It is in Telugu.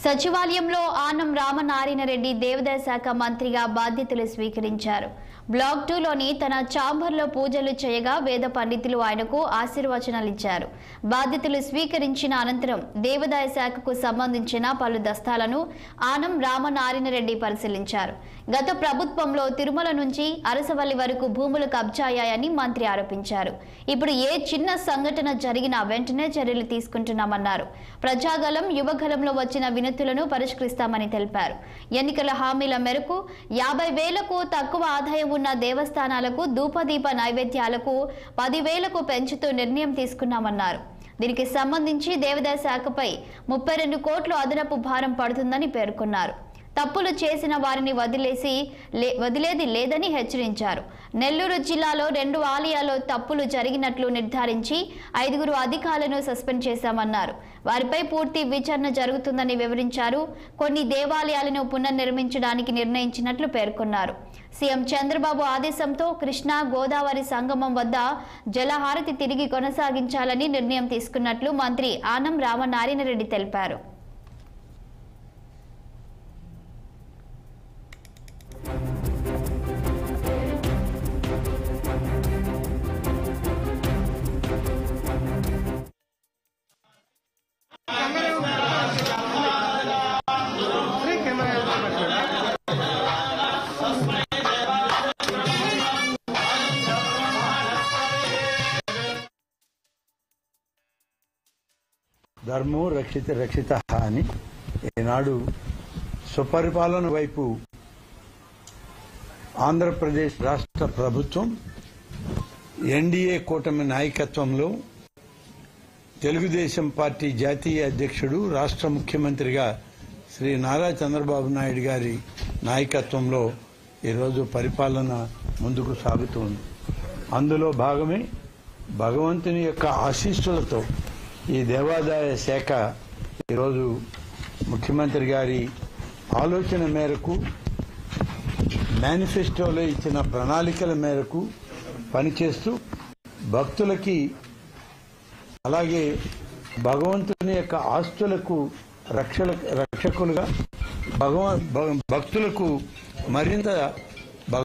సచివాలయంలో ఆనం రామనారాయణ రెడ్డి దేవాదాయ శాఖ మంత్రిగా బాధ్యతలు స్వీకరించారు. బ్లాక్ 2లోని తన ఛాంబర్లో పూజలు చేయగా వేద పండితులు ఆయనకు ఆశీర్వచనాలు ఇచ్చారు. బాధ్యతలు స్వీకరించిన అనంతరం దేవాదాయ శాఖకు సంబంధించిన పలు దస్తాలను ఆనం రామనారాయణ రెడ్డి పరిశీలించారు. గత ప్రభుత్వంలో తిరుమల నుంచి అరసవల్లి వరకు భూములు కబ్జా అయ్యాయని మంత్రి ఆరోపించారు. ఇప్పుడు ఏ చిన్న సంఘటన జరిగినా వెంటనే చర్యలు తీసుకుంటున్నామన్నారు. ప్రజాగలం యువగలంలో వచ్చిన వినతులను పరిష్కరిస్తామని తెలిపారు. ఎన్నికల హామీల మేరకు 50,000కు తక్కువ ఆదాయం ఉన్న దేవస్థానాలకు ధూపదీప నైవేద్యాలకు 10,000కు పెంచుతూ నిర్ణయం తీసుకున్నామన్నారు. దీనికి సంబంధించి దేవాదాయ శాఖపై 32 కోట్ల అదనపు భారం పడుతుందని పేర్కొన్నారు. తప్పులు చేసిన వారిని వదిలేది లేదని హెచ్చరించారు. నెల్లూరు జిల్లాలో 2 ఆలయాల్లో తప్పులు జరిగినట్లు నిర్ధారించి 5 అధికారులను సస్పెండ్ చేశామన్నారు. వారిపై పూర్తి విచారణ జరుగుతుందని వివరించారు. కొన్ని దేవాలయాలను పునర్నిర్మించడానికి నిర్ణయించినట్లు పేర్కొన్నారు. సీఎం చంద్రబాబు ఆదేశంతో కృష్ణా గోదావరి సంగమం వద్ద జలహారతి తిరిగి కొనసాగించాలని నిర్ణయం తీసుకున్నట్లు మంత్రి ఆనం రామనారాయణ రెడ్డి తెలిపారు. ధర్మో రక్షిత రక్షిత అని ఈనాడు సుపరిపాలన వైపు ఆంధ్రప్రదేశ్ రాష్ట్ర ప్రభుత్వం ఎన్డీఏ కూటమి నాయకత్వంలో తెలుగుదేశం పార్టీ జాతీయ అధ్యక్షుడు రాష్ట్ర ముఖ్యమంత్రిగా శ్రీ నారా చంద్రబాబు నాయుడు గారి నాయకత్వంలో ఈరోజు పరిపాలన ముందుకు సాగుతోంది. అందులో భాగమే భగవంతుని యొక్క ఆశీస్సులతో ఈ దేవాదాయ శాఖ ఈరోజు ముఖ్యమంత్రి గారి ఆలోచన మేరకు మేనిఫెస్టోలో ఇచ్చిన ప్రణాళికల మేరకు పనిచేస్తూ భక్తులకి అలాగే భగవంతుని యొక్క ఆస్తులకు రక్షకులుగా భక్తులకు మరింత